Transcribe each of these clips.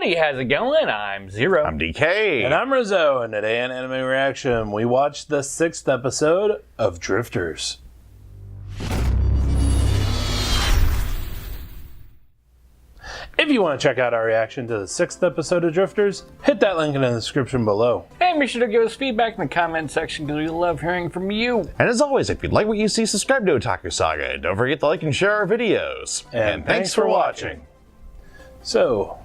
everybody, how's it going? I'm Zero. I'm DK. And I'm Rizzo, and today in Anime Reaction, we watched the 6th episode of Drifters. If you want to check out our reaction to the 6th episode of Drifters, hit that link in the description below. And be sure to give us feedback in the comment section because we love hearing from you. And as always, if you like what you see, subscribe to Otaku Saga. And don't forget to like and share our videos. And thanks for watching. So,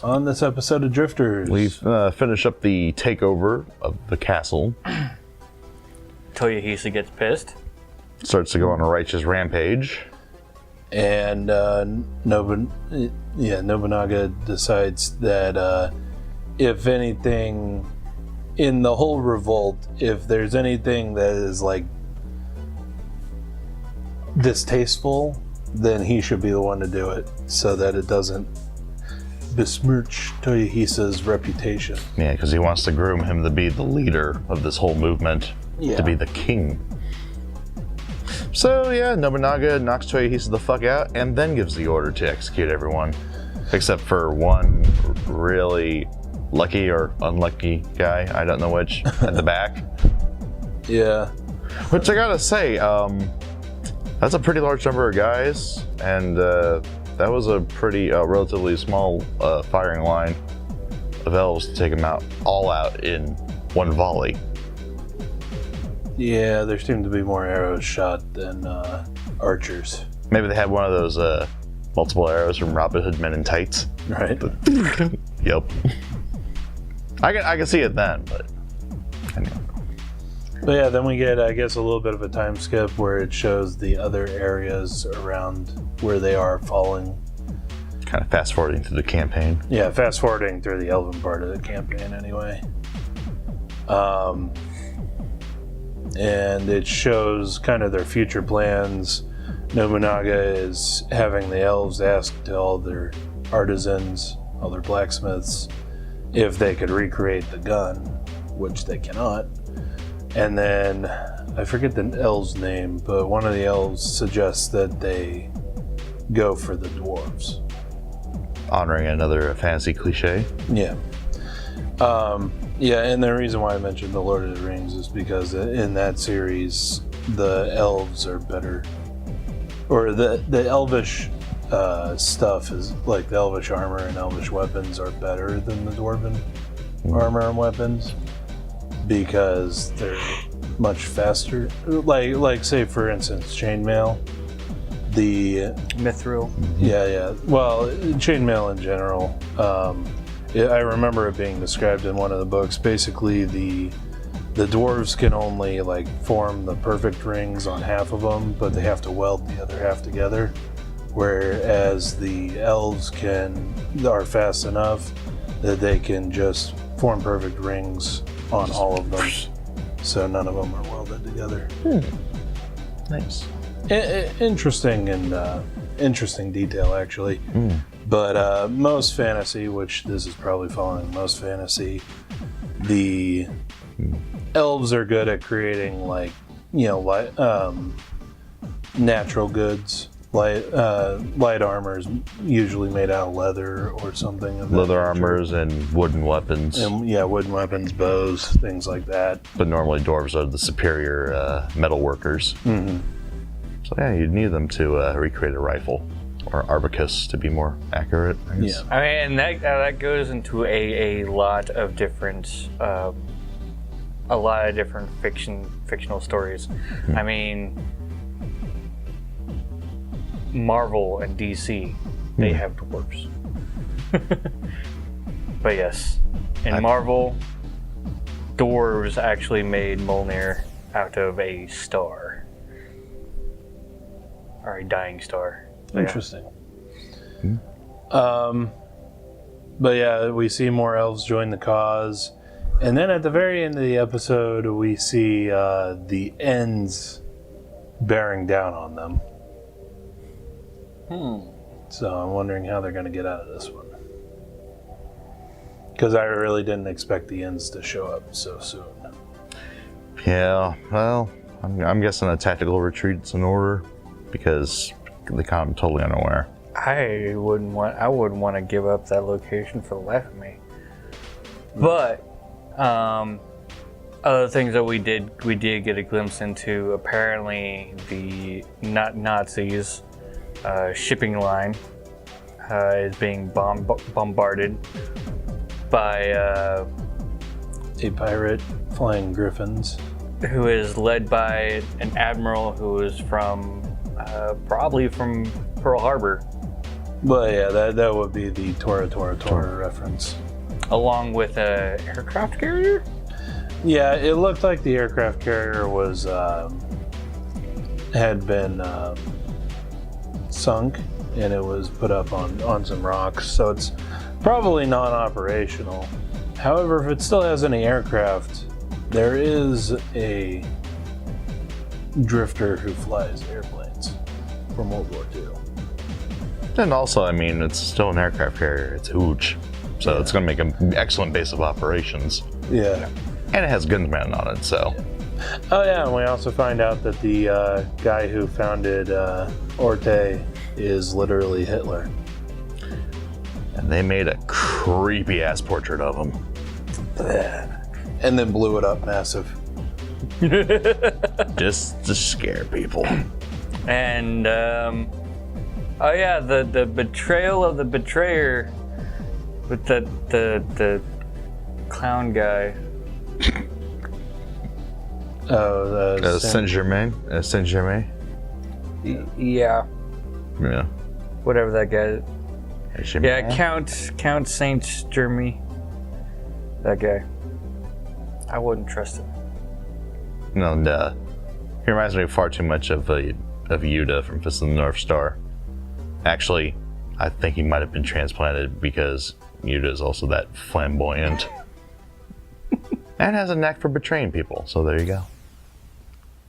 on this episode of Drifters, We've finished up the takeover of the castle. Toyohisa gets pissed. Starts to go on a righteous rampage. and Nobunaga decides that if anything in the whole revolt, if there's anything that is like distasteful, then he should be the one to do it so that it doesn't besmirch Toyohisa's reputation. Yeah, because he wants to groom him to be the leader of this whole movement, to be the king. So yeah, Nobunaga knocks Toyohisa the fuck out and then gives the order to execute everyone. Except for one really lucky or unlucky guy, I don't know which, at the back. Yeah. Which I gotta say, that's a pretty large number of guys, and that was a pretty relatively small firing line of elves to take them out, all out in one volley. Yeah, there seemed to be more arrows shot than archers. Maybe they had one of those multiple arrows from Robin Hood Men in Tights. Right. Yep. I can see it then, but anyway. But yeah, then we get, I guess, a little bit of a time skip where it shows the other areas around where they are falling. Kind of fast forwarding through the campaign. Yeah, fast forwarding through the elven part of the campaign anyway. And it shows kind of their future plans. Nobunaga is having the elves ask to all their artisans, all their blacksmiths, if they could recreate the gun, which they cannot. And then, I forget the elf's name, but one of the elves suggests that they go for the dwarves. Honoring another fantasy cliche. Yeah. Yeah, and the reason why I mentioned the Lord of the Rings is because in that series, the elves are better, or the elvish stuff is like the elvish armor and elvish weapons are better than the dwarven armor and weapons because they're much faster. Like say for instance, chainmail. The Mithril. Yeah. Well, chainmail in general. I remember it being described in one of the books. Basically, the dwarves can only like form the perfect rings on half of them, but they have to weld the other half together. Whereas the elves are fast enough that they can just form perfect rings on all of them, so none of them are welded together. Nice. Interesting and interesting detail, actually. But most fantasy, which this is probably following most fantasy, the elves are good at creating natural goods. Light armor is usually made out of leather or something. Of Leather armors and wooden weapons. And, wooden weapons, bows, things like that. But normally dwarves are the superior metal workers. Mm-hmm. So yeah, you'd need them to recreate a rifle. Or arbicus, to be more accurate, I guess. Yeah. I mean, and that goes into a lot of different fictional stories. I mean, Marvel and DC, they have dwarves. But yes, in Marvel, dwarves actually made Mjolnir out of a star. Or a dying star. Interesting. But yeah, we see more elves join the cause. And then at the very end of the episode, we see the Ents bearing down on them. So I'm wondering how they're going to get out of this one. Because I really didn't expect the Ents to show up so soon. Yeah, well, I'm guessing a tactical retreat's in order because they come totally unaware. I wouldn't want to give up that location for the life of me. But other things that we did get a glimpse into. Apparently, the Nazis shipping line is being bombarded by A pirate flying griffins. who is led by an admiral who is from probably from Pearl Harbor, But yeah, that would be the Tora reference. along with a aircraft carrier. Yeah, it looked like the aircraft carrier was had been sunk, and it was put up on some rocks, so it's probably non-operational. However, if it still has any aircraft, there is a drifter who flies airplanes from World War II. And also, I mean, it's still an aircraft carrier. It's huge. So it's going to make an excellent base of operations. Yeah. And it has guns mounted on it, so. Oh yeah, and we also find out that the guy who founded Orte is literally Hitler. And they made a creepy ass portrait of him. And then blew it up massive. Just to scare people. And oh yeah, the betrayal of the betrayer with the clown guy. Oh, Saint Germain. Saint Germain. Yeah, Yeah. whatever that guy. Germain. Yeah, Count Saint Germain. That guy. I wouldn't trust him. No, he reminds me far too much of Yuta from Fist of the North Star. Actually, I think he might have been transplanted because Yuta is also that flamboyant. And has a knack for betraying people, so there you go.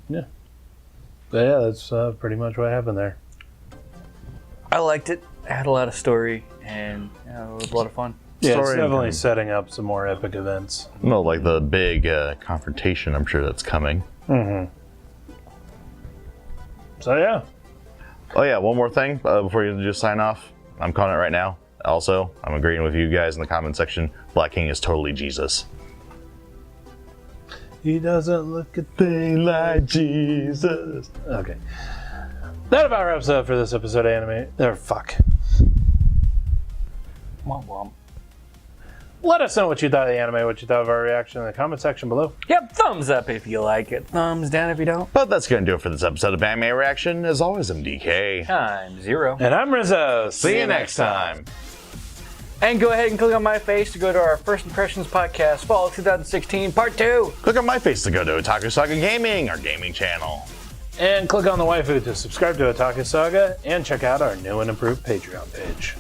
Yeah. But yeah, that's pretty much what happened there. I liked it. It had a lot of story, and it was a lot of fun. Yeah, Story it's definitely and- setting up some more epic events. No, like the big confrontation, I'm sure that's coming. Mm-hmm. So yeah. Oh yeah, one more thing before you just sign off. I'm calling it right now. Also, I'm agreeing with you guys in the comment section. Black King is totally Jesus. He doesn't look a Thing like Jesus. Okay. That about wraps up for this episode of Anime. Fuck. Womp womp. Let us know what you thought of the anime, what you thought of our reaction in the comment section below. Yep, thumbs up if you like it. Thumbs down if you don't. But that's gonna do it for this episode of Anime Reaction. As always, I'm DK. Time 0. And I'm Rizzo. See you next time. And go ahead and click on my face to go to our First Impressions podcast, Fall 2016, Part 2. Click on my face to go to Otaku Saga Gaming, our gaming channel. And click on the waifu to subscribe to Otaku Saga and check out our new and improved Patreon page.